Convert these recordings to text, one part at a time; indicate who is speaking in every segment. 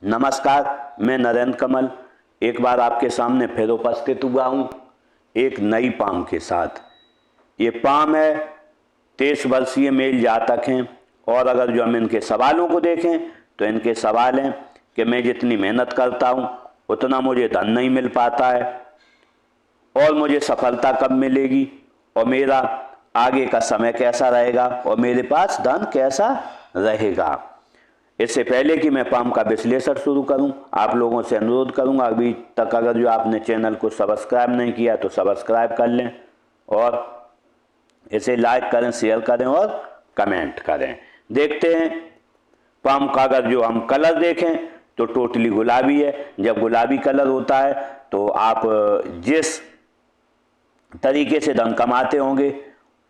Speaker 1: नमस्कार, मैं नरेंद्र कमल एक बार आपके सामने फिर उपस्थित हुआ हूँ एक नई पाम के साथ। ये पाम है 23 वर्षीय मेल जातक हैं और अगर जो हम इनके सवालों को देखें तो इनके सवाल हैं कि मैं जितनी मेहनत करता हूँ उतना मुझे धन नहीं मिल पाता है और मुझे सफलता कब मिलेगी और मेरा आगे का समय कैसा रहेगा और मेरे पास धन कैसा रहेगा। इससे पहले कि मैं पाम का विश्लेषण शुरू करूं, आप लोगों से अनुरोध करूंगा अभी तक अगर जो आपने चैनल को सब्सक्राइब नहीं किया तो सब्सक्राइब कर लें और इसे लाइक करें, शेयर करें और कमेंट करें। देखते हैं पाम का अगर जो हम कलर देखें तो टोटली गुलाबी है। जब गुलाबी कलर होता है तो आप जिस तरीके से धन कमाते होंगे,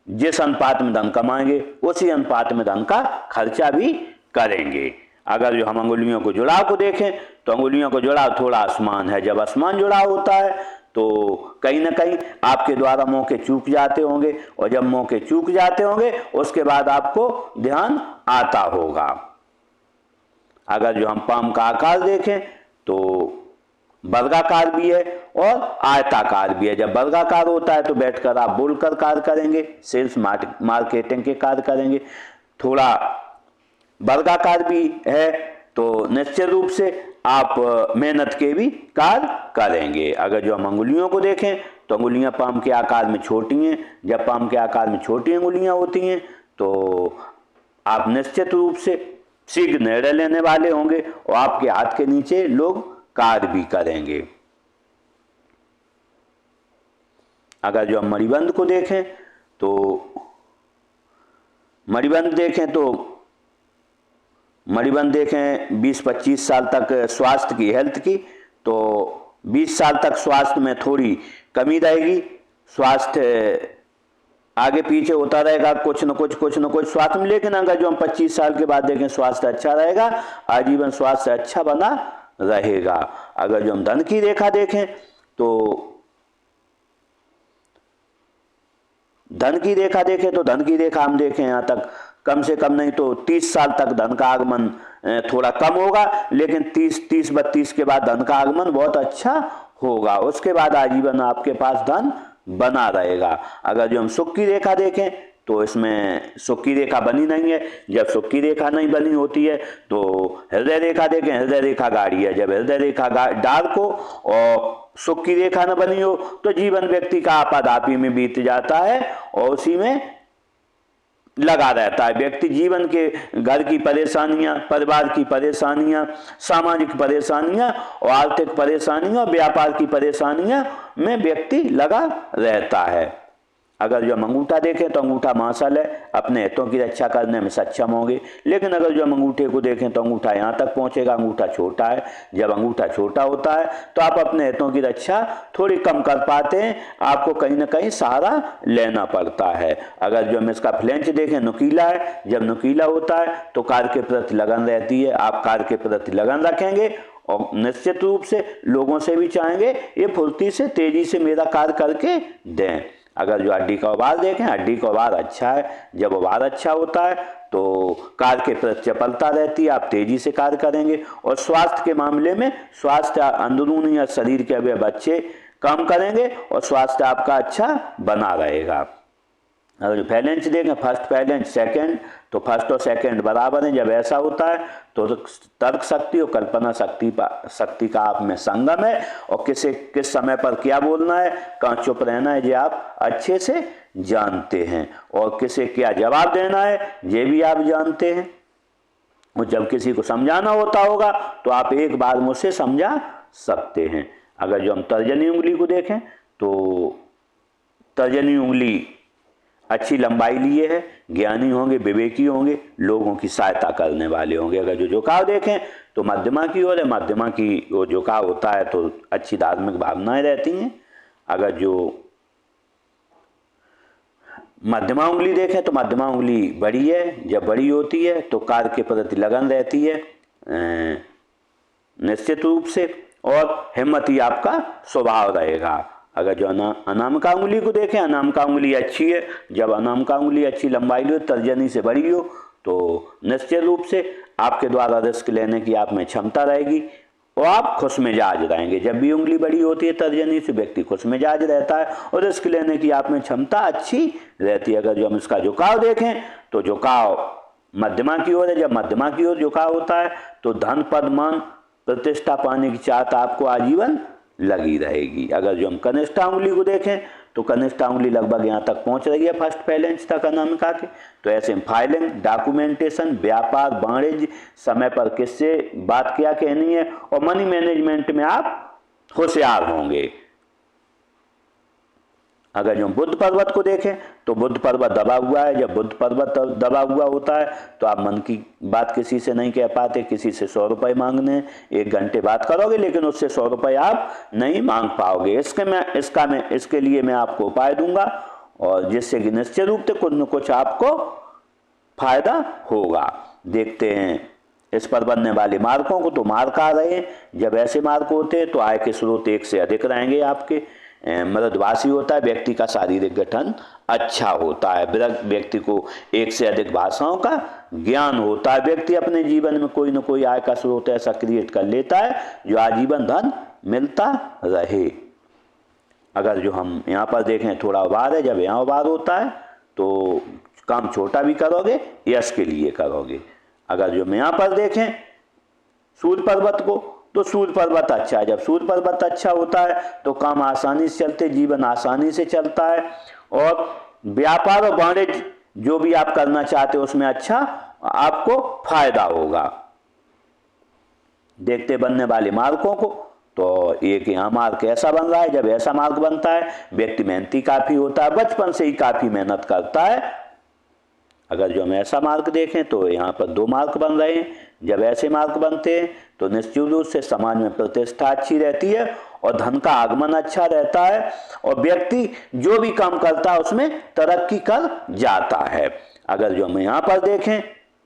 Speaker 1: जिस अनुपात में धन कमाएंगे उसी अनुपात में धन का खर्चा भी करेंगे। अगर जो हम अंगुलियों को जुड़ाव को देखें तो अंगुलियों को जुड़ाव थोड़ा आसमान है। जब आसमान जुड़ाव होता है तो कहीं ना कहीं आपके द्वारा मौके चूक जाते होंगे और जब मौके चूक जाते होंगे उसके बाद आपको ध्यान आता होगा। अगर जो हम पाम का आकार देखें तो वर्गाकार भी है और आयताकार भी है। जब वर्गाकार होता है तो बैठकर आप बोलकर कार्य करेंगे, सेल्स मार्केटिंग के कार्य करेंगे। थोड़ा वर्गाकार भी है तो निश्चित रूप से आप मेहनत के भी कार्य करेंगे। अगर जो हम अंगुलियों को देखें तो अंगुलियां पाम के आकार में छोटी हैं। जब पाम के आकार में छोटी अंगुलियां होती हैं तो आप निश्चित रूप से शीघ्र निर्णय लेने वाले होंगे और आपके हाथ के नीचे लोग कार्य भी करेंगे। अगर जो हम मणिबंध को देखें तो मणिबंध देखें 20-25 साल तक स्वास्थ्य की, हेल्थ की, तो 20 साल तक स्वास्थ्य में थोड़ी कमी रहेगी। स्वास्थ्य आगे पीछे होता रहेगा, कुछ न कुछ स्वास्थ्य में। लेकिन अगर जो हम 25 साल के बाद देखें स्वास्थ्य अच्छा रहेगा, आजीवन स्वास्थ्य अच्छा बना रहेगा। अगर जो हम धन की रेखा देखें तो धन की रेखा हम देखें यहाँ तक कम से कम नहीं तो 30 साल तक धन का आगमन थोड़ा कम होगा, लेकिन 30-32 के बाद धन का आगमन बहुत अच्छा होगा। उसके बाद आजीवन आपके पास धन बना रहेगा। अगर जो हम सुख की रेखा देखें तो इसमें सुख की रेखा बनी नहीं है। जब सुख की रेखा नहीं बनी होती है तो हृदय रेखा देखें, हृदय रेखा गाढ़ी है। जब हृदय रेखा डार्क हो और सुख की रेखा न बनी हो तो जीवन व्यक्ति का आपाधापी में बीत जाता है और उसी में लगा रहता है। व्यक्ति जीवन के घर की परेशानियां, परिवार की परेशानियां, सामाजिक परेशानियां और आर्थिक परेशानियां, व्यापार की परेशानियां में व्यक्ति लगा रहता है। अगर जो हम अंगूठा देखें तो अंगूठा मार्शल है, अपने हितों की रक्षा करने में सक्षम होंगे। लेकिन अगर जो हम अंगूठे को देखें तो अंगूठा यहाँ तक पहुँचेगा, अंगूठा छोटा है। जब अंगूठा छोटा होता है तो आप अपने हितों की रक्षा थोड़ी कम कर पाते हैं, आपको कहीं ना कहीं सहारा लेना पड़ता है। अगर जो हम इसका फ्लेंच देखें नुकीला है। जब नुकीला होता है तो कार्य के प्रति लगन रहती है, आप कार्य के प्रति लगन रखेंगे और निश्चित रूप से लोगों से भी चाहेंगे ये फुर्ती से, तेजी से मेरा कार्य करके दें। अगर जो हड्डी का उभार देखें, हड्डी का उभार अच्छा है। जब उभार अच्छा होता है तो कार्य के प्रति चपलता रहती है, आप तेजी से कार्य करेंगे। और स्वास्थ्य के मामले में स्वास्थ्य अंदरूनी या शरीर के अवयव अच्छे काम करेंगे और स्वास्थ्य आपका अच्छा बना रहेगा। अगर जो फैलेंस देखें, फर्स्ट फैलेंस सेकंड, तो फर्स्ट और सेकंड बराबर हैं। जब ऐसा होता है तो तर्क शक्ति और कल्पना शक्ति का आप में संगम है और किस समय पर क्या बोलना है, कहाँ चुप रहना है, ये आप अच्छे से जानते हैं। और किसे क्या जवाब देना है ये भी आप जानते हैं। और जब किसी को समझाना होता होगा तो आप एक बार मुझसे समझा सकते हैं। अगर जो हम तर्जनी उंगली को देखें तो तर्जनी उंगली अच्छी लंबाई लिए है, ज्ञानी होंगे, विवेकी होंगे, लोगों की सहायता करने वाले होंगे। अगर जो झुकाव देखें तो मध्यमा की ओर है, मध्यमा की वो झुकाव होता है तो अच्छी धार्मिक भावनाएं रहती हैं। अगर जो मध्यमा उंगली देखें तो मध्यमा उंगली बड़ी है। जब बड़ी होती है तो कार्य के प्रति लगन रहती है निश्चित रूप से, और हिम्मत ही आपका स्वभाव रहेगा। अगर जो अनामिका उंगली को देखें, अनामिका उंगली अच्छी है। जब अनामिका उंगली अच्छी लंबाई हो, तर्जनी से बड़ी हो तो निश्चित रूप से आपके द्वारा रिस्क लेने की आप में क्षमता रहेगी और आप खुश मिजाज रहेंगे। जब भी उंगली बड़ी होती है तर्जनी से व्यक्ति खुश मिजाज रहता है और रिस्क लेने की आप में क्षमता अच्छी रहती है। अगर जो हम इसका झुकाव देखें तो झुकाव मध्यमा की ओर है। जब मध्यमा की ओर झुकाव होता है तो धन पद मान प्रतिष्ठा पाने की चाहत आपको आजीवन लगी रहेगी। अगर जो हम कनिष्ठा उंगली को देखें तो कनिष्ठा उंगली लगभग यहाँ तक पहुँच रही है फर्स्ट पहले इंच तक अनामिका के। तो ऐसे फाइलिंग, डॉक्यूमेंटेशन, व्यापार, वाणिज्य, समय पर किससे बात क्या कहनी है और मनी मैनेजमेंट में आप होशियार होंगे। अगर जो बुध पर्वत को देखें तो बुध पर्वत दबा हुआ है। जब बुध पर्वत दबा हुआ होता है तो आप मन की बात किसी से नहीं कह पाते। किसी से 100 रुपये मांगने 1 घंटे बात करोगे लेकिन उससे 100 रुपये आप नहीं मांग पाओगे। इसके लिए मैं आपको उपाय दूंगा और जिससे कि निश्चित रूप से कुछ न कुछ आपको फायदा होगा। देखते हैं इस पर बनने वाले मार्कों को। तो मार्क आ रहे हैं, जब ऐसे मार्क होते हैं तो आय के स्रोत 1 से अधिक रहेंगे आपके। मृदभाषी होता है, व्यक्ति का शारीरिक गठन अच्छा होता है। व्यक्ति को 1 से अधिक भाषाओं का ज्ञान होता है। व्यक्ति अपने जीवन में कोई न कोई आय का स्रोत ऐसा क्रिएट कर लेता है जो आजीवन धन मिलता रहे। अगर जो हम यहाँ पर देखें थोड़ा उभार है, जब यहाँ उभार होता है तो काम छोटा भी करोगे, यश के लिए करोगे। अगर जो हम यहाँ पर देखें सूर्य पर्वत को तो सूर्य पर्वत अच्छा है। जब सूर्य पर्वत अच्छा होता है तो काम आसानी से चलते, जीवन आसानी से चलता है और व्यापार और वाणिज्य जो भी आप करना चाहते हो उसमें अच्छा आपको फायदा होगा। देखते बनने वाले मार्कों को। तो एक यहाँ मार्क ऐसा बन रहा है, जब ऐसा मार्क बनता है व्यक्ति मेहनती काफी होता है, बचपन से ही काफी मेहनत करता है। अगर जो हम ऐसा मार्क देखें तो यहाँ पर 2 मार्क बन रहे हैं। जब ऐसे मार्क बनते हैं तो निश्चित रूप से समाज में प्रतिष्ठा अच्छी रहती है और धन का आगमन अच्छा रहता है और व्यक्ति जो भी काम करता है उसमें तरक्की कर जाता है। अगर जो हम यहाँ पर देखें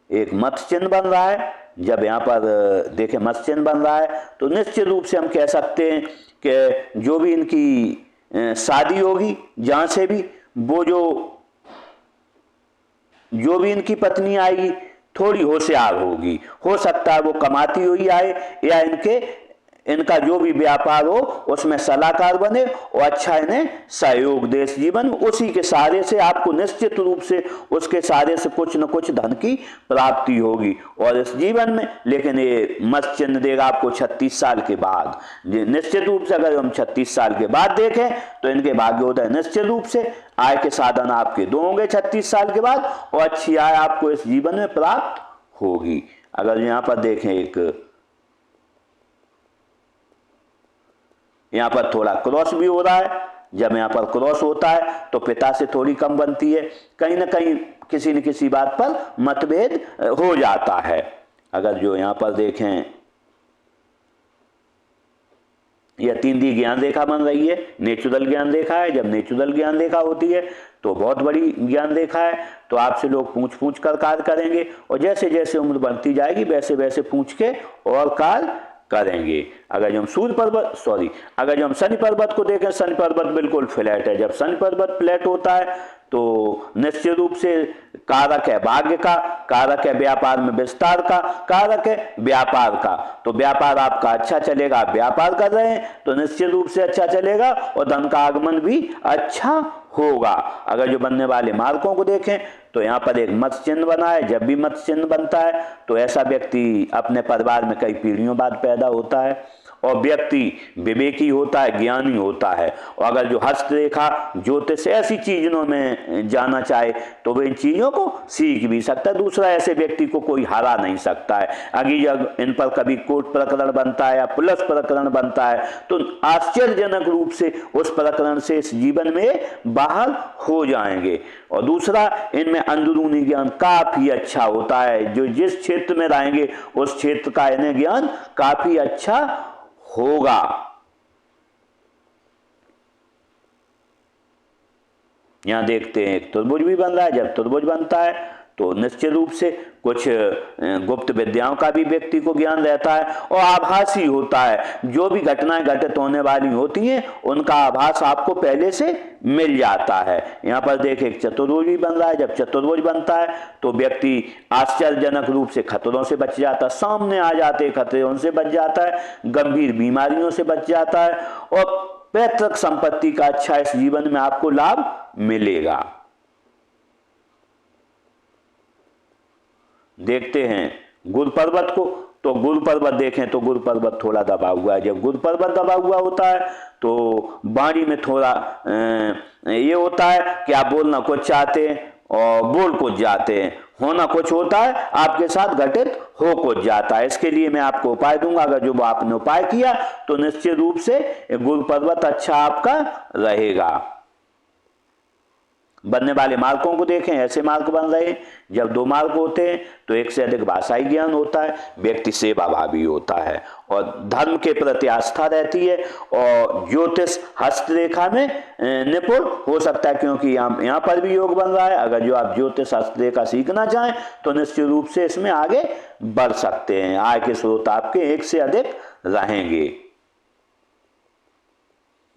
Speaker 1: एक मत्स्य चिन्ह बन रहा है, जब यहाँ पर देखें मत्स्य चिन्ह बन रहा है तो निश्चित रूप से हम कह सकते हैं कि जो भी इनकी शादी होगी, जहाँ से भी वो जो भी इनकी पत्नी आएगी थोड़ी होशियार होगी। हो सकता है वो कमाती हुई आए या इनका जो भी व्यापार हो उसमें सलाहकार बने और अच्छा इन्हें सहयोग दे इस जीवन में। उसी के सहारे से आपको निश्चित रूप से उसके सहारे से कुछ न कुछ धन की प्राप्ति होगी और इस जीवन में। लेकिन ये मत्स्य चिन्ह देगा आपको 36 साल के बाद। निश्चित रूप से अगर हम 36 साल के बाद देखें तो इनके भाग्योदय निश्चित रूप से आय के साधन आपके 2 होंगे 36 साल के बाद और अच्छी आय आपको इस जीवन में प्राप्त होगी। अगर यहाँ पर देखें यहाँ पर थोड़ा क्रॉस भी हो रहा है। जब यहाँ पर क्रॉस होता है तो पिता से थोड़ी कम बनती है, कहीं ना कहीं किसी न किसी बात पर मतभेद हो जाता है। अगर जो यहाँ पर देखें यह 3D ज्ञान रेखा बन रही है, नेचुरल ज्ञान रेखा है। जब नेचुरल ज्ञान रेखा होती है तो बहुत बड़ी ज्ञान रेखा है। तो आपसे लोग पूछ कर कार्य करेंगे और जैसे जैसे उम्र बढ़ती जाएगी वैसे वैसे पूछ के और कार्य करेंगे। अगर जो हम शनि पर्वत को देखें, शनि पर्वत बिल्कुल फ्लैट है। जब शनि पर्वत फ्लैट होता है तो निश्चित रूप से कारक है भाग्य का, कारक है व्यापार में विस्तार का, कारक है व्यापार का। तो व्यापार आपका अच्छा चलेगा, आप व्यापार कर रहे हैं तो निश्चित रूप से अच्छा चलेगा और धन का आगमन भी अच्छा होगा। अगर जो बनने वाले मार्कों को देखें तो यहाँ पर एक मत्स्य चिन्ह बना है। जब भी मत्स्य चिन्ह बनता है तो ऐसा व्यक्ति अपने परिवार में कई पीढ़ियों बाद पैदा होता है और व्यक्ति विवेकी होता है, ज्ञानी होता है। और अगर जो हस्तरेखा, ज्योतिष ऐसी चीजों में जाना चाहे तो वह इन चीजों को सीख भी सकता है। दूसरा ऐसे व्यक्ति को कोई हरा नहीं सकता है। अगर जब इन पर कभी कोर्ट प्रकरण बनता है या पुलिस प्रकरण बनता है तो आश्चर्यजनक रूप से उस प्रकरण से इस जीवन में बाहर हो जाएंगे। और दूसरा इनमें अंदरूनी ज्ञान काफी अच्छा होता है। जो जिस क्षेत्र में रहेंगे उस क्षेत्र का इन्हें ज्ञान काफी अच्छा होगा। यहां देखते हैं एक त्रिभुज भी बन रहा है। जब त्रिभुज बनता है तो निश्चित रूप से कुछ गुप्त विद्याओं का भी व्यक्ति को ज्ञान रहता है और आभासी होता है। जो भी घटनाएं घटित होने वाली होती हैं उनका आभास आपको पहले से मिल जाता है। यहाँ पर देखें एक चतुर्भुज भी बन रहा है। जब चतुर्भुज बनता है तो व्यक्ति आश्चर्यजनक रूप से खतरों से बच जाता है, सामने आ जाते खतरे उनसे बच जाता है, गंभीर बीमारियों से बच जाता है और पैतृक संपत्ति का अच्छा इस जीवन में आपको लाभ मिलेगा। देखते हैं गुरु पर्वत को, तो गुरु पर्वत देखें तो गुरु पर्वत थोड़ा दबा हुआ है। जब गुरु पर्वत दबा हुआ होता है तो वाणी में थोड़ा ये होता है कि आप बोलना कुछ चाहते हैं और बोल कुछ जाते हैं, होना कुछ होता है आपके साथ घटित हो कुछ जाता है। इसके लिए मैं आपको उपाय दूंगा, अगर जो आपने उपाय किया तो निश्चित रूप से गुरु पर्वत अच्छा आपका रहेगा। बनने वाले मार्कों को देखें, ऐसे मार्क बन रहे हैं। जब 2 मार्क होते हैं तो एक से अधिक भाषाई ज्ञान होता है, व्यक्ति सेवाभावी होता है और धर्म के प्रति आस्था रहती है और ज्योतिष हस्तरेखा में निपुण हो सकता है, क्योंकि यहाँ पर भी योग बन रहा है। अगर जो आप ज्योतिष हस्तरेखा सीखना चाहें तो निश्चित रूप से इसमें आगे बढ़ सकते हैं। आय के स्रोत आपके एक से अधिक रहेंगे।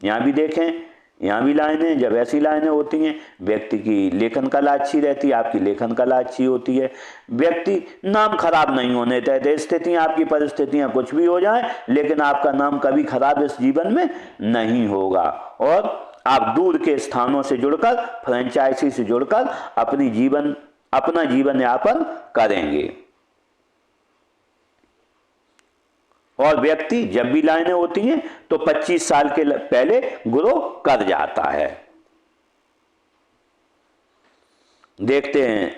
Speaker 1: यहाँ भी देखें, यहाँ भी लाइनें, जब ऐसी लाइनें होती हैं व्यक्ति की लेखन कला अच्छी रहती है, आपकी लेखन कला अच्छी होती है। व्यक्ति नाम खराब नहीं होने देते, स्थितियाँ आपकी परिस्थितियाँ कुछ भी हो जाएं लेकिन आपका नाम कभी खराब इस जीवन में नहीं होगा और आप दूर के स्थानों से जुड़कर, फ्रेंचाइजी से जुड़कर अपना जीवन यापन करेंगे। और व्यक्ति जब भी लाइनें होती हैं तो 25 साल के पहले ग्रो कर जाता है। देखते हैं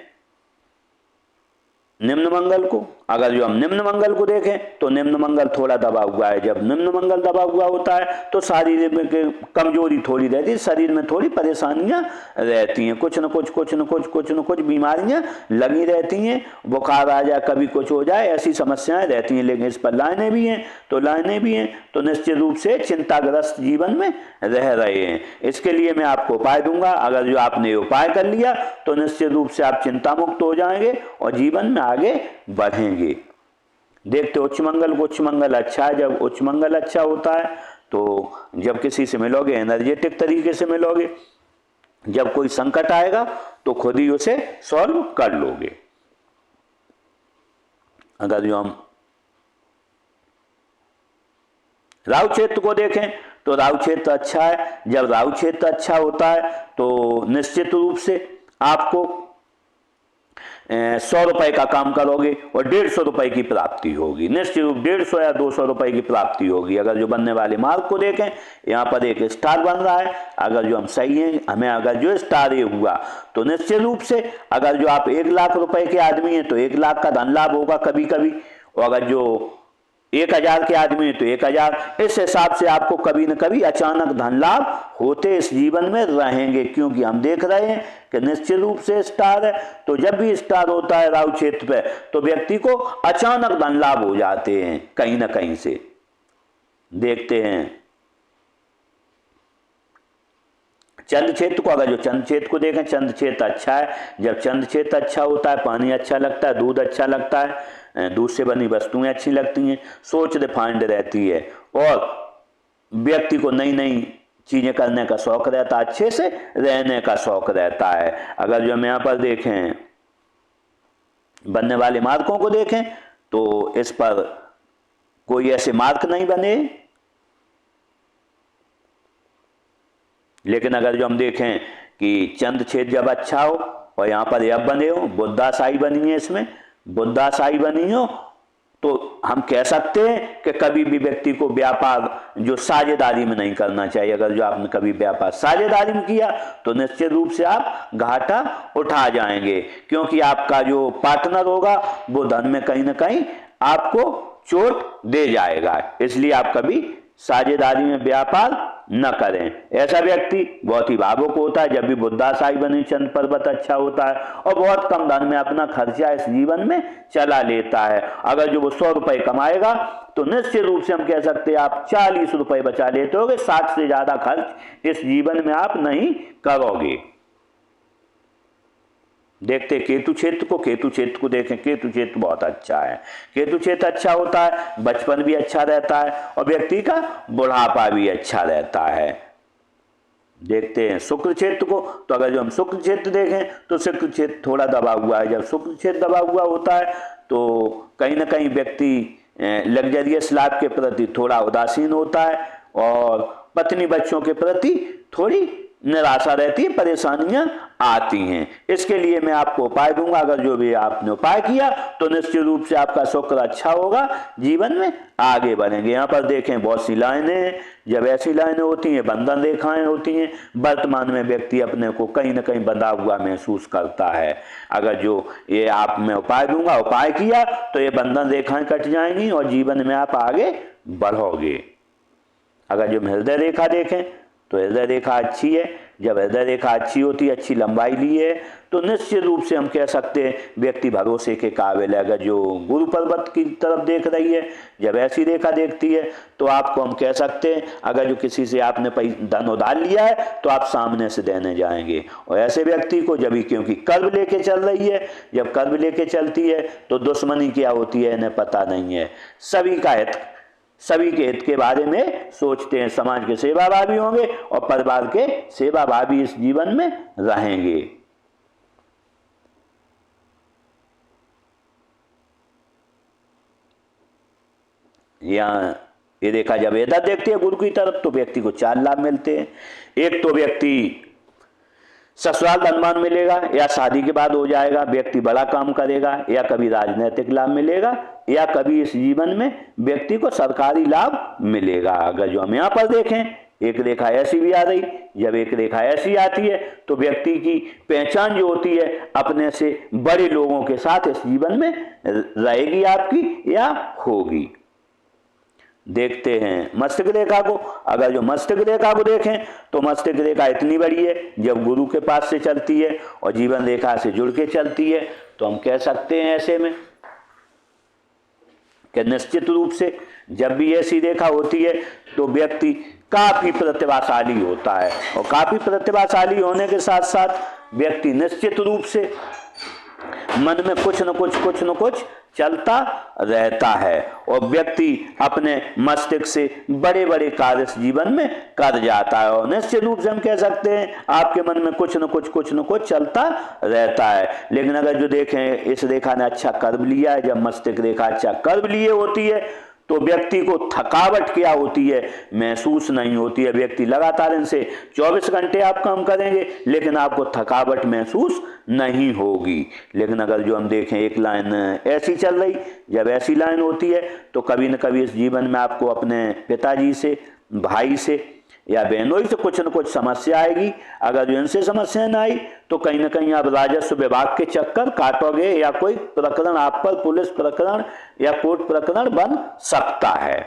Speaker 1: निम्न मंगल को। अगर जो हम निम्न मंगल को देखें तो निम्न मंगल थोड़ा दबा हुआ है। जब निम्न मंगल दबा हुआ होता है तो शारीर में कमजोरी थोड़ी रहती है, शरीर में थोड़ी परेशानियां रहती हैं, कुछ न कुछ बीमारियां लगी रहती हैं, बुखार आ जाए, कभी कुछ हो जाए, ऐसी समस्याएं रहती हैं। लेकिन इस पर लाइनें भी हैं तो निश्चित रूप से चिंताग्रस्त जीवन में रह रहे हैं। इसके लिए मैं आपको उपाय दूंगा। अगर जो आपने उपाय कर लिया तो निश्चित रूप से आप चिंता मुक्त हो जाएंगे और जीवन में आगे बढ़ेंगे। देखते उच्च मंगल को। उच्च मंगल अच्छा है। जब उच्च मंगल अच्छा होता है तो जब किसी से मिलोगे एनर्जेटिक तरीके से मिलोगे, जब कोई संकट आएगा तो खुद ही उसे सॉल्व कर लोगे। अगर जो हम राहु क्षेत्र को देखें तो राहु क्षेत्र अच्छा है। जब राहु क्षेत्र अच्छा होता है तो निश्चित रूप से आपको 100 रुपए का काम करोगे और 150 रुपए की प्राप्ति होगी। निश्चित रूप 150 या 200 रुपए की प्राप्ति होगी। अगर जो बनने वाले मार्ग को देखें, यहाँ पर एक स्टार बन रहा है। अगर जो हम सही हैं, हमें अगर जो स्टार ये हुआ तो निश्चित रूप से अगर जो आप 1 लाख रुपए के आदमी हैं तो 1 लाख का धन लाभ होगा कभी कभी, और अगर जो 1000 के आदमी है तो 1000। इस हिसाब से आपको कभी न कभी अचानक धन लाभ होते इस जीवन में रहेंगे, क्योंकि हम देख रहे हैं कि निश्चित रूप से स्टार है। तो जब भी स्टार होता है राहु क्षेत्र पे तो व्यक्ति को अचानक धन लाभ हो जाते हैं कहीं ना कहीं से। देखते हैं चंद्र क्षेत्र को। अगर जो चंद्र क्षेत्र को देखें, चंद्र क्षेत्र अच्छा है। जब चंद्र क्षेत्र अच्छा होता है, पानी अच्छा लगता है, दूध अच्छा लगता है, दूध से बनी वस्तुएं अच्छी लगती हैं, सोच रिफाइंड रहती है और व्यक्ति को नई नई चीजें करने का शौक रहता है, अच्छे से रहने का शौक रहता है। अगर जो हम यहाँ पर देखें बनने वाले मार्कों को देखें तो इस पर कोई ऐसे मार्क नहीं बने, लेकिन अगर जो हम देखें कि चंद्र क्षेत्र जब अच्छा हो और यहाँ पर यह बने हो, बुद्धाशाही बनी है, इसमें बुद्धाशाही बनी हो, तो हम कह सकते हैं कि कभी भी व्यक्ति को व्यापार जो साझेदारी में नहीं करना चाहिए। अगर जो आपने कभी व्यापार साझेदारी में किया तो निश्चित रूप से आप घाटा उठा जाएंगे, क्योंकि आपका जो पार्टनर होगा वो धन में कहीं ना कहीं आपको चोट दे जाएगा। इसलिए आप कभी साझेदारी में व्यापार न करें। ऐसा व्यक्ति बहुत ही भावुक होता है जब भी बुद्धाशाही बनी चंद्र पर्वत अच्छा होता है और बहुत कम धन में अपना खर्चा इस जीवन में चला लेता है। अगर जो वो 100 रुपए कमाएगा तो निश्चित रूप से हम कह सकते हैं आप 40 रुपए बचा लेते होगे, 60 से ज्यादा खर्च इस जीवन में आप नहीं करोगे। देखते केतु क्षेत्र को, केतु क्षेत्र को देखें, केतु क्षेत्र बहुत अच्छा है, केतु क्षेत्र अच्छा होता है, बचपन भी अच्छा रहता है और व्यक्ति का बुढ़ापा भी अच्छा रहता है। देखते हैं शुक्र क्षेत्र को, तो अगर जो हम शुक्र क्षेत्र देखें तो शुक्र क्षेत्र थोड़ा दबा हुआ है। जब शुक्र क्षेत्र दबा हुआ होता है तो कहीं ना कहीं व्यक्ति लग्जरियस लाइफ के प्रति थोड़ा उदासीन होता है और पत्नी बच्चों के प्रति थोड़ी निराशा रहती है, परेशानियां आती हैं। इसके लिए मैं आपको उपाय दूंगा, अगर जो भी आपने उपाय किया तो निश्चित रूप से आपका शुक्र अच्छा होगा, जीवन में आगे बढ़ेंगे। यहाँ पर देखें बहुत सी लाइनें हैं, जब ऐसी लाइनें होती हैं बंधन रेखाएं होती हैं, वर्तमान में व्यक्ति अपने को कहीं ना कहीं बंधा हुआ महसूस करता है। अगर जो ये आप मैं उपाय दूंगा, उपाय किया तो ये बंधन रेखाएं कट जाएंगी और जीवन में आप आगे बढ़ोगे। अगर जो हृदय रेखा देखें तो हृदय रेखा अच्छी है। जब हृदय रेखा अच्छी होती है, अच्छी लंबाई ली है, तो निश्चित रूप से हम कह सकते हैं व्यक्ति भरोसे के काबिल है। अगर जो गुरु पर्वत की तरफ देख रही है, जब ऐसी रेखा देखती है तो आपको हम कह सकते हैं अगर जो किसी से आपने धन उधार लिया है तो आप सामने से देने जाएंगे। और ऐसे व्यक्ति को जब क्योंकि कर्म लेके चल रही है, जब कर्म लेके चलती है तो दुश्मनी क्या होती है इन्हें पता नहीं है। सभी के हित के बारे में सोचते हैं, समाज के सेवाभावी होंगे और परिवार के सेवाभावी इस जीवन में रहेंगे। यहाँ ये देखा जब इधर देखते हैं गुरु की तरफ तो व्यक्ति को 4 लाभ मिलते हैं। एक तो व्यक्ति ससुराल धनवान मिलेगा या शादी के बाद हो जाएगा, व्यक्ति बड़ा काम करेगा या कभी राजनीतिक लाभ मिलेगा या कभी इस जीवन में व्यक्ति को सरकारी लाभ मिलेगा। अगर जो हम यहाँ पर देखें एक रेखा ऐसी भी आ रही, जब एक रेखा ऐसी आती है तो व्यक्ति की पहचान जो होती है अपने से बड़े लोगों के साथ इस जीवन में रहेगी आपकी या होगी। देखते हैं मस्तक रेखा को। अगर जो मस्तक रेखा को देखें तो मस्तक रेखा इतनी बड़ी है, जब गुरु के पास से चलती है और जीवन रेखा से जुड़ के चलती है तो हम कह सकते हैं ऐसे में कि निश्चित रूप से जब भी ऐसी रेखा होती है तो व्यक्ति काफी प्रतिभाशाली होता है और काफी प्रतिभाशाली होने के साथ साथ व्यक्ति निश्चित रूप से मन में कुछ न कुछ चलता रहता है और व्यक्ति अपने मस्तिष्क से बड़े बड़े कार्य जीवन में कर जाता है। और निश्चित रूप से हम कह सकते हैं आपके मन में कुछ न कुछ चलता रहता है। लेकिन अगर जो देखें इस रेखा ने अच्छा कर्म लिया है, जब मस्तिष्क रेखा अच्छा कर्म लिए होती है तो व्यक्ति को थकावट क्या होती है महसूस नहीं होती है। व्यक्ति लगातार इनसे 24 घंटे आप काम करेंगे लेकिन आपको थकावट महसूस नहीं होगी। लेकिन अगर जो हम देखें एक लाइन ऐसी चल रही, जब ऐसी लाइन होती है तो कभी न कभी इस जीवन में आपको अपने पिताजी से, भाई से या बहनों से कुछ न कुछ समस्या आएगी। अगर जो इनसे समस्या न आई तो कहीं ना कहीं आप राजस्व विभाग के चक्कर काटोगे या कोई प्रकरण आप पर पुलिस प्रकरण या कोर्ट प्रकरण बन सकता है।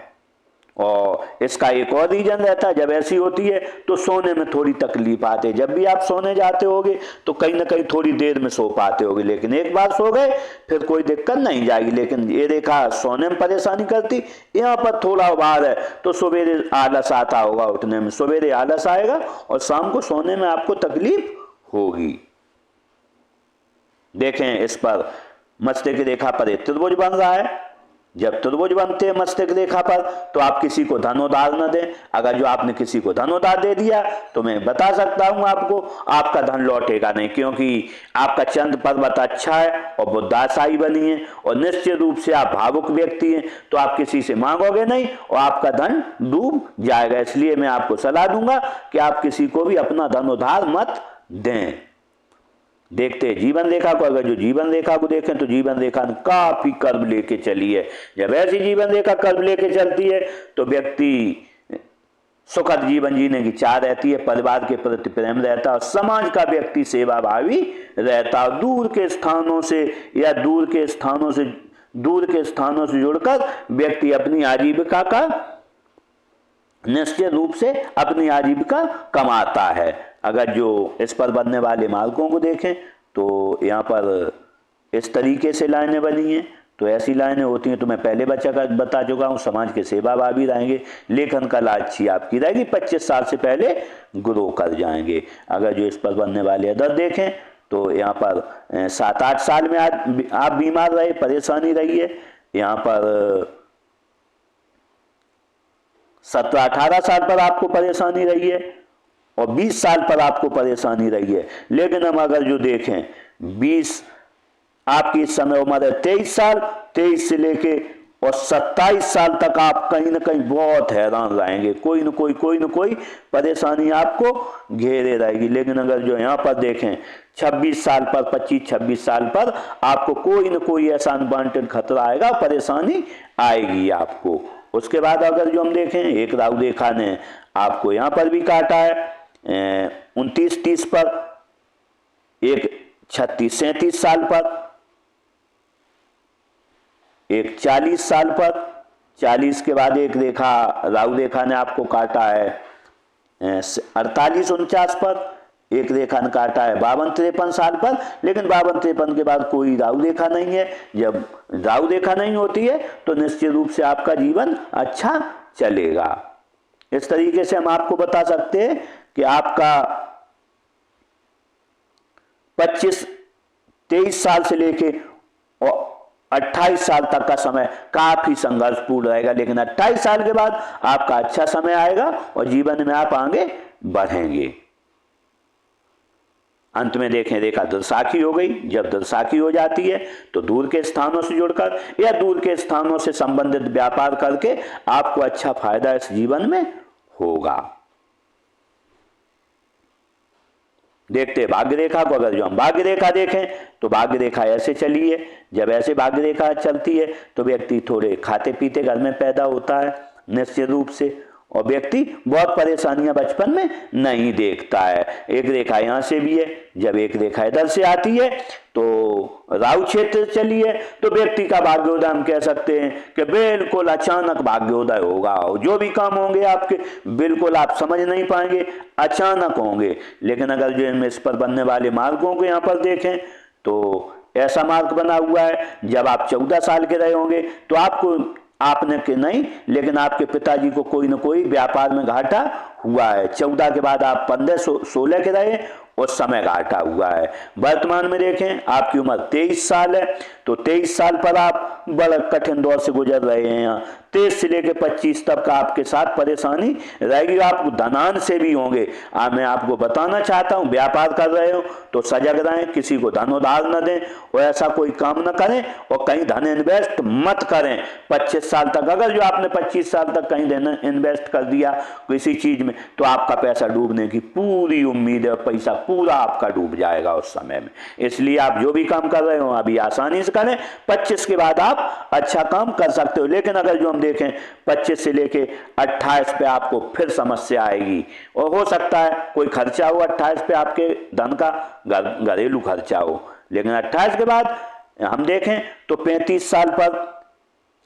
Speaker 1: और इसका एक और रीजन रहता है, जब ऐसी होती है तो सोने में थोड़ी तकलीफ आती है। जब भी आप सोने जाते होगे तो कहीं ना कहीं थोड़ी देर में सो पाते होगे, लेकिन एक बार सो गए फिर कोई दिक्कत नहीं जाएगी। लेकिन ये रेखा सोने में परेशानी करती, यहाँ पर थोड़ा उभार है तो सवेरे आलस आता होगा, उठने में सवेरे आलस आएगा और शाम को सोने में आपको तकलीफ होगी। देखें इस पर मस्तक रेखा पर एक त्रिभुज बन रहा है। जब त्रिभुज बनते हैं मस्तक रेखा पर तो आप किसी को धन उधार न दें। अगर जो आपने किसी को धन उधार दे दिया तो मैं बता सकता हूं आपको आपका धन लौटेगा नहीं, क्योंकि आपका चंद्र पर्वत अच्छा है और बुद्धाशाही बनी है और निश्चित रूप से आप भावुक व्यक्ति हैं तो आप किसी से मांगोगे नहीं और आपका धन डूब जाएगा। इसलिए मैं आपको सलाह दूंगा कि आप किसी को भी अपना धन उधार मत दें। देखते हैं जीवन रेखा को। अगर जो जीवन रेखा को देखें तो जीवन रेखा ने काफी कर्म लेके चली है। जब ऐसी जीवन रेखा कर्म लेके चलती है तो व्यक्ति सुखद जीवन जीने की चाह रहती है, परिवार के प्रति प्रेम रहता है और समाज का व्यक्ति सेवाभावी रहता है। दूर के स्थानों से या दूर के स्थानों से जुड़कर व्यक्ति अपनी आजीविका का निश्चित रूप से अपनी आजीविका कमाता है। अगर जो इस पर बनने वाले मार्गों को देखें तो यहाँ पर इस तरीके से लाइनें बनी हैं। तो ऐसी लाइनें होती हैं तो मैं पहले बता चुका हूँ, समाज के सेवाभावी रहेंगे, लेखन कला अच्छी आपकी रहेगी, 25 साल से पहले ग्रो कर जाएंगे। अगर जो इस पर बनने वाले अदर देखें तो यहाँ पर 7-8 साल में आप बीमार रहे, परेशानी रही है। यहाँ पर 17-18 साल पर आपको परेशानी रही है और 20 साल पर आपको परेशानी रही है। लेकिन हम अगर जो देखें 20, आपकी इस समय उम्र है 23 साल, 23 से लेके और 27 साल तक आप कहीं ना कहीं बहुत हैरान रहेंगे, कोई न कोई परेशानी आपको घेरे रहेगी। लेकिन अगर जो यहाँ पर देखें 26 साल पर, 25-26 साल पर आपको कोई न कोई ऐसा अनवांटेड खतरा आएगा, परेशानी आएगी आपको। उसके बाद अगर जो हम देखें, एक राहु रेखा ने आपको यहाँ पर भी काटा है 29-30 पर, एक 36-37 साल पर, एक 40 साल पर, 40 के बाद एक रेखा राहु रेखा ने आपको काटा है 48-49 पर, एक रेखा ने काटा है 52-53 साल पर। लेकिन 52-53 के बाद कोई राहु रेखा नहीं है। जब राहु रेखा नहीं होती है तो निश्चित रूप से आपका जीवन अच्छा चलेगा। इस तरीके से हम आपको बता सकते हैं कि आपका 23 साल से लेके और 28 साल तक का समय काफी संघर्षपूर्ण रहेगा। लेकिन 28 साल के बाद आपका अच्छा समय आएगा और जीवन में आप आगे बढ़ेंगे। अंत में देखें, रेखा दुर्साखी हो गई। जब दुर्साखी हो जाती है तो दूर के स्थानों से जुड़कर या दूर के स्थानों से संबंधित व्यापार करके आपको अच्छा फायदा इस जीवन में होगा। देखते हैं भाग्य रेखा को। अगर जो हम भाग्य रेखा देखें तो भाग्य रेखा ऐसे चली है। जब ऐसे भाग्य रेखा चलती है तो व्यक्ति थोड़े खाते पीते घर में पैदा होता है निश्चित रूप से, और व्यक्ति बहुत परेशानियां बचपन में नहीं देखता है। एक रेखा यहाँ से भी है। जब एक रेखा इधर से आती है तो राहु क्षेत्र चली है तो व्यक्ति का भाग्योदय हम कह सकते हैं कि बिल्कुल अचानक भाग्योदय होगा। जो भी काम होंगे आपके बिल्कुल आप समझ नहीं पाएंगे, अचानक होंगे। लेकिन अगर जो इस पर बनने वाले मार्गों को यहाँ पर देखें तो ऐसा मार्ग बना हुआ है, जब आप 14 साल के रहे होंगे तो आपने के नहीं, लेकिन आपके पिताजी को कोई न कोई व्यापार में घाटा हुआ है। 14 के बाद आप 15-16 के रहे, उस समय घाटा हुआ है। वर्तमान में देखें आपकी उम्र 23 साल है तो 23 साल पर आप बड़ा कठिन दौर से गुजर रहे हैं। यहाँ 23 से लेकर 25 तक का आपके साथ परेशानी रहेगी। आप धनान से भी होंगे। मैं आपको बताना चाहता हूँ, व्यापार कर रहे हो तो सजग रहें, किसी को धन उधार न दें और ऐसा कोई काम न करें और कहीं धन इन्वेस्ट मत करें 25 साल तक। अगर जो आपने 25 साल तक कहीं धन इन्वेस्ट कर दिया किसी चीज में तो आपका पैसा डूबने की पूरी उम्मीद है, पैसा पूरा आपका डूब जाएगा उस समय में। इसलिए आप जो भी काम कर रहे हो अभी आसानी से करें, 25 के बाद आप अच्छा काम कर सकते हो। लेकिन अगर जो हम देखें 25 से लेके 28 पे आपको फिर समस्या आएगी और हो सकता है कोई खर्चा हो 28 पे आपके धन का, घरेलू खर्चा हो। लेकिन 28 के बाद हम देखें तो 35 साल पर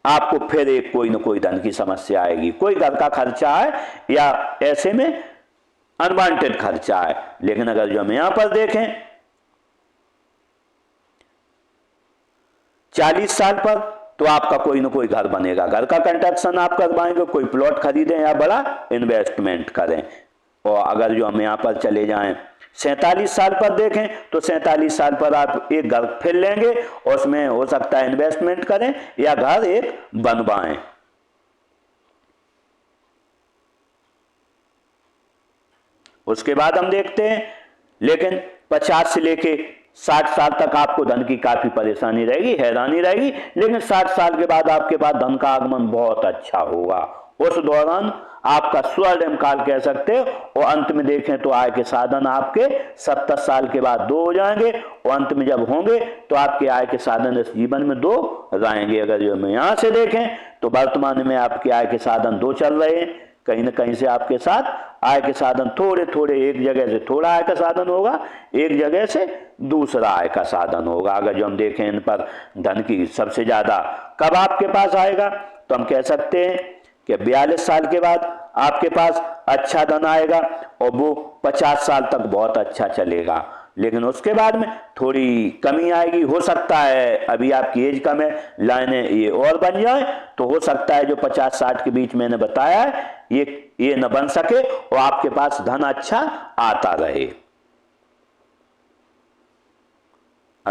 Speaker 1: आपको फिर एक कोई न कोई धन की समस्या आएगी, कोई घर का खर्चा है या ऐसे में अनवांटेड खर्चा है। लेकिन अगर जो हम यहां पर देखें 40 साल पर तो आपका कोई न कोई घर बनेगा, घर का कंस्ट्रक्शन आप करवाएंगे, कोई प्लॉट खरीदें या बड़ा इन्वेस्टमेंट करें। और अगर जो हम यहां पर चले जाएं 47 साल पर देखें तो 47 साल पर आप एक घर फिर लेंगे और उसमें हो सकता है इन्वेस्टमेंट करें या घर एक बनवाएं। उसके बाद हम देखते हैं, लेकिन 50 से लेके 60 साल तक आपको धन की काफी परेशानी रहेगी, हैरानी रहेगी। लेकिन 60 साल के बाद आपके पास धन का आगमन बहुत अच्छा होगा। उस दौरान आपका स्वर्णिम काल कह सकते हो। और अंत में देखें तो आय के साधन आपके 70 साल के बाद 2 हो जाएंगे और अंत में जब होंगे तो आपके आय के साधन इस जीवन में 2 रहेंगे। अगर जो हम यहां से देखें तो वर्तमान में आपके आय के साधन 2 चल रहे हैं। कहीं ना कहीं से आपके साथ आय के साधन थोड़े थोड़े, एक जगह से थोड़ा आय का साधन होगा, एक जगह से दूसरा आय का साधन होगा। अगर जो हम देखें इन पर धन की सबसे ज्यादा कब आपके पास आएगा तो हम कह सकते हैं कि 42 साल के बाद आपके पास अच्छा धन आएगा और वो 50 साल तक बहुत अच्छा चलेगा। लेकिन उसके बाद में थोड़ी कमी आएगी। हो सकता है अभी आपकी एज कम है, लाइनें ये और बन जाए तो हो सकता है जो 50-60 के बीच मैंने बताया है ये न बन सके और आपके पास धन अच्छा आता रहे।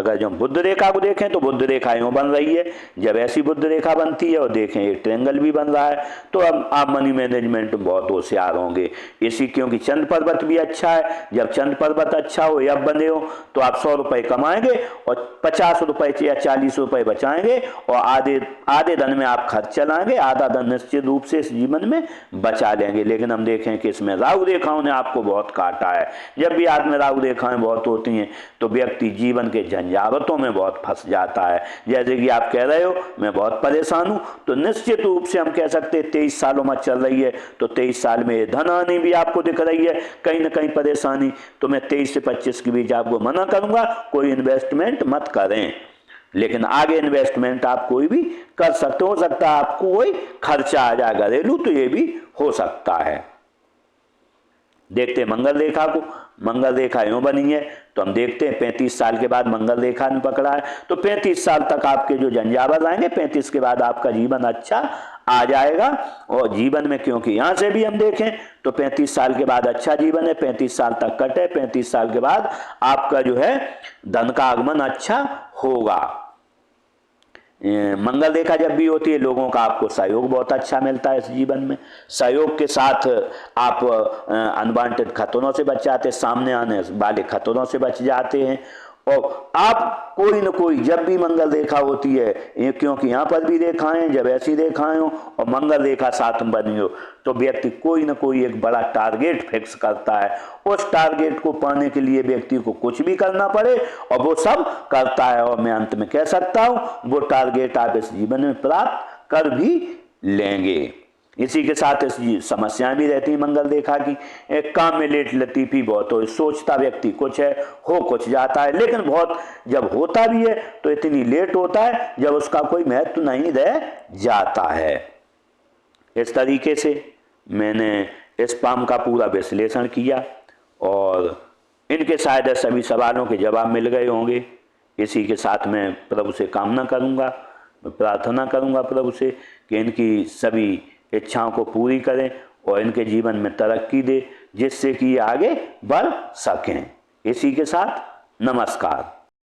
Speaker 1: अगर जब बुद्ध रेखा को देखें तो बुद्ध रेखा यूं बन रही है, जब ऐसी बुद्ध रेखा बनती है और देखें एक ट्रायंगल भी बन रहा है, तो अब आप मनी मैनेजमेंट में बहुत होशियार होंगे। इसी क्योंकि चंद्र पर्वत भी अच्छा है, जब चंद्र पर्वत अच्छा हो या बने हो तो आप 100 रुपए कमाएंगे और 50 रुपए या 40 रुपए बचाएंगे और आधे धन में आप खर्च चलाएंगे, आधा धन निश्चित रूप से इस जीवन में बचा लेंगे। लेकिन हम देखें कि इसमें राहु रेखाओं ने आपको बहुत काटा है। जब भी हाथ में राहु रेखाएं बहुत होती हैं तो व्यक्ति जीवन के झंझावतों में बहुत फंस जाता है। जैसे कि आप कह रहे हो मैं बहुत परेशान हूं, तो निश्चित रूप से हम कह सकते हैं 23 सालों में चल रही है, तो 23 साल में धन आनी भी आपको दिख रही है, कहीं ना कहीं परेशानी। तो मैं 23 से 25 के बीच आपको मना करूंगा, कोई इन्वेस्टमेंट मत करें। लेकिन आगे इन्वेस्टमेंट आप कोई भी कर सकते हो सकता है आपको कोई खर्चा आ जाए घरेलू, तो ये भी हो सकता है। देखते हैं मंगल रेखा को। मंगल रेखा यूं बनी है, तो हम देखते हैं 35 साल के बाद मंगल रेखा ने पकड़ा है, तो 35 साल तक आपके जो झंझावत आएंगे, 35 के बाद आपका जीवन अच्छा आ जाएगा। और जीवन में क्योंकि यहां से भी हम देखें तो 35 साल के बाद अच्छा जीवन है, 35 साल तक कट है, 35 साल के बाद आपका जो है धन का आगमन अच्छा होगा। मंगल रेखा जब भी होती है लोगों का आपको सहयोग बहुत अच्छा मिलता है इस जीवन में। सहयोग के साथ आप अनवांटेड खतरों से बच जाते हैं, सामने आने वाले खतरों से बच जाते हैं। और आप कोई न कोई जब भी मंगल रेखा होती है, क्योंकि यहाँ पर भी रेखाएं, जब ऐसी रेखाएं हो और मंगल रेखा साथ में बनी हो, तो व्यक्ति कोई न कोई एक बड़ा टारगेट फिक्स करता है। उस टारगेट को पाने के लिए व्यक्ति को कुछ भी करना पड़े और वो सब करता है। और मैं अंत में कह सकता हूं वो टारगेट आप इस जीवन में प्राप्त कर भी लेंगे। इसी के साथ इस समस्याएं भी रहती हैं मंगल रेखा की। एक काम में लेट लतीफी बहुत हो, सोचता व्यक्ति कुछ है, हो कुछ जाता है, लेकिन बहुत जब होता भी है तो इतनी लेट होता है जब उसका कोई महत्व नहीं रह जाता है। इस तरीके से मैंने इस पाम का पूरा विश्लेषण किया और इनके शायद सभी सवालों के जवाब मिल गए होंगे। इसी के साथ मैं प्रभु से कामना करूंगा, मैं प्रार्थना करूंगा प्रभु से कि इनकी सभी इच्छाओं को पूरी करें और इनके जीवन में तरक्की दे, जिससे कि आगे बढ़ सकें। इसी के साथ नमस्कार।